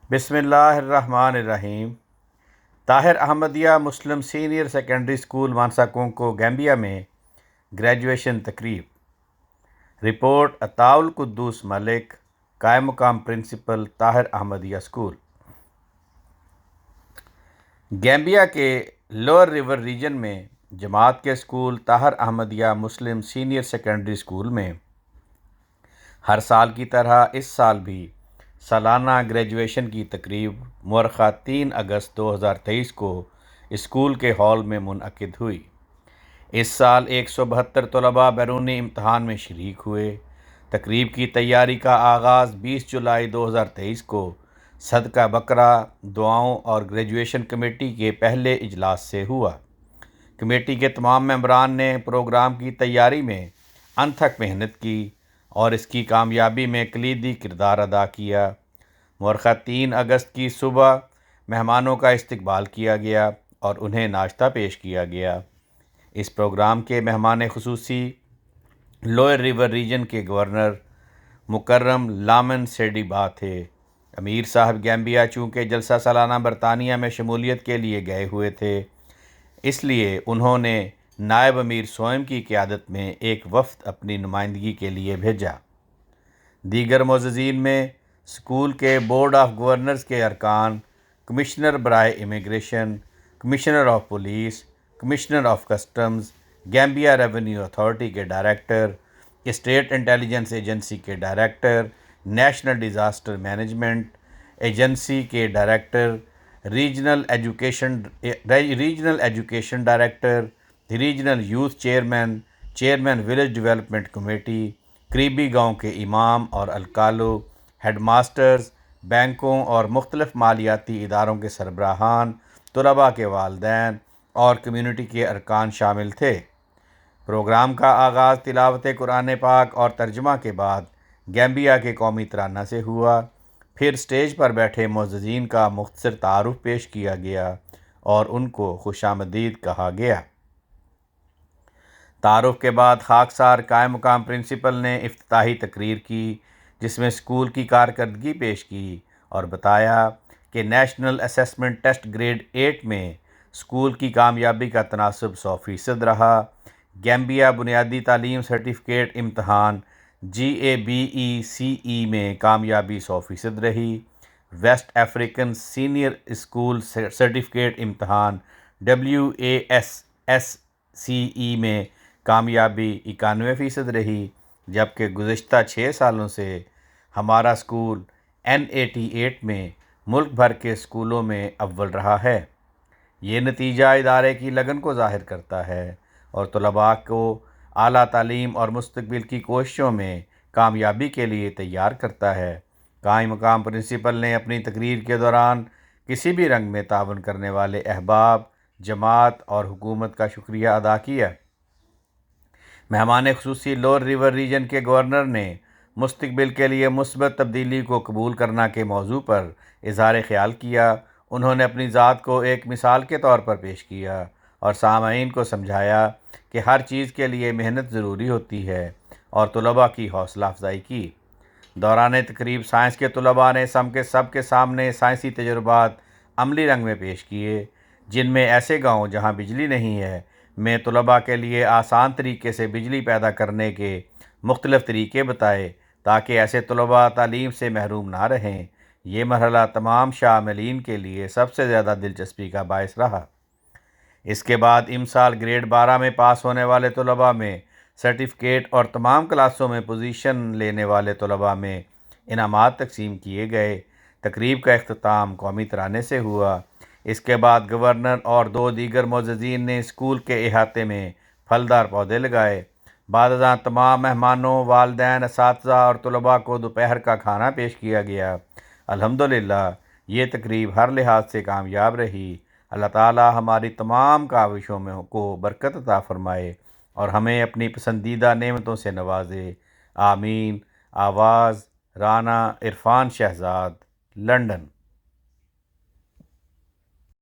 بسم اللہ الرحمن الرحیم۔ طاہر احمدیہ مسلم senior secondary school Mansakonko Gambia میں گریجوایشن تقریب۔ رپورٹ عطاء القدوس ملک، قائم مقام principal Tahir Ahmadiyya school. Gambia کے لوئر ریور ریجن میں جماعت کے سکول طاہر احمدیہ مسلم سینئر سیکنڈری سکول میں ہر سال کی طرح اس سال بھی سالانہ گریجویشن کی تقریب مؤرخہ 3 اگست 2023 کو اسکول کے ہال میں منعقد ہوئی۔ اس سال 172 طلباء بیرونی امتحان میں شریک ہوئے۔ تقریب کی تیاری کا آغاز 20 جولائی 2023 کو صدقہ بکرہ، دعاؤں اور گریجویشن کمیٹی کے پہلے اجلاس سے ہوا۔ کمیٹی کے تمام ممبران نے پروگرام کی تیاری میں انتھک محنت کی اور اس کی کامیابی میں کلیدی کردار ادا کیا۔ مؤرخہ 3 اگست کی صبح مہمانوں کا استقبال کیا گیا اور انہیں ناشتہ پیش کیا گیا۔ اس پروگرام کے مہمان خصوصی لوئر ریور ریجن کے گورنر مکرم لامن سیڈی با تھے۔ امیر صاحب گیمبیا چونکہ جلسہ سالانہ برطانیہ میں شمولیت کے لیے گئے ہوئے تھے، اس لیے انہوں نے نائب امیر سوئم کی قیادت میں ایک وفد اپنی نمائندگی کے لیے بھیجا۔ دیگر معززین میں اسکول کے بورڈ آف گورنرز کے ارکان، کمشنر برائے immigration, commissioner of police, commissioner of customs, Gambia revenue authority کے ڈائریکٹر، اسٹیٹ انٹیلیجنس ایجنسی کے director, national disaster management agency کے director, regional education director, regional youth chairman village development committee, قریبی گاؤں کے امام اور الکالو، ہیڈ ماسٹرز، بینکوں اور مختلف مالیاتی اداروں کے سربراہان، طلباء کے والدین اور کمیونٹی کے ارکان شامل تھے۔ پروگرام کا آغاز تلاوت قرآن پاک اور ترجمہ کے بعد گیمبیا کے قومی ترانہ سے ہوا۔ پھر اسٹیج پر بیٹھے معززین کا مختصر تعارف پیش کیا گیا اور ان کو خوش آمدید کہا گیا۔ تعارف کے بعد خاکسار قائم مقام پرنسپل نے افتتاحی تقریر کی، جس میں اسکول کی کارکردگی پیش کی اور بتایا کہ نیشنل اسسمنٹ ٹیسٹ گریڈ 8 میں اسکول کی کامیابی کا تناسب 100% رہا۔ گیمبیا بنیادی تعلیم سرٹیفکیٹ امتحان GABE-CE میں کامیابی 100% رہی۔ West African senior school certificate امتحان WASSCE میں کامیابی 91% رہی، جبکہ گزشتہ 6 سالوں سے ہمارا اسکول N88 میں ملک بھر کے اسکولوں میں اول رہا ہے۔ یہ نتیجہ ادارے کی لگن کو ظاہر کرتا ہے اور طلباء کو اعلیٰ تعلیم اور مستقبل کی کوششوں میں کامیابی کے لیے تیار کرتا ہے۔ قائم مقام پرنسپل نے اپنی تقریر کے دوران کسی بھی رنگ میں تعاون کرنے والے احباب، جماعت اور حکومت کا شکریہ ادا کیا۔ مہمان خصوصی لوئر ریور ریجن کے گورنر نے مستقبل کے لیے مثبت تبدیلی کو قبول کرنا کے موضوع پر اظہار خیال کیا۔ انہوں نے اپنی ذات کو ایک مثال کے طور پر پیش کیا اور سامعین کو سمجھایا کہ ہر چیز کے لیے محنت ضروری ہوتی ہے اور طلباء کی حوصلہ افزائی کی۔ دوران تقریب سائنس کے طلباء نے سب کے سامنے سائنسی تجربات عملی رنگ میں پیش کیے، جن میں ایسے گاؤں جہاں بجلی نہیں ہے میں طلباء کے لیے آسان طریقے سے بجلی پیدا کرنے کے مختلف طریقے بتائے تاکہ ایسے طلباء تعلیم سے محروم نہ رہیں۔ یہ مرحلہ تمام شاملین کے لیے سب سے زیادہ دلچسپی کا باعث رہا۔ اس کے بعد امسال گریڈ 12 میں پاس ہونے والے طلباء میں سرٹیفکیٹ اور تمام کلاسوں میں پوزیشن لینے والے طلباء میں انعامات تقسیم کیے گئے۔ تقریب کا اختتام قومی ترانے سے ہوا۔ اس کے بعد گورنر اور 2 دیگر معززین نے اسکول کے احاطے میں پھلدار پودے لگائے۔ بعد ازاں تمام مہمانوں، والدین، اساتذہ اور طلباء کو دوپہر کا کھانا پیش کیا گیا۔ الحمدللہ یہ تقریب ہر لحاظ سے کامیاب رہی۔ اللہ تعالی ہماری تمام کاوشوں کو برکت عطا فرمائے اور ہمیں اپنی پسندیدہ نعمتوں سے نوازے۔ آمین۔ آواز رانا عرفان شہزاد، لندن۔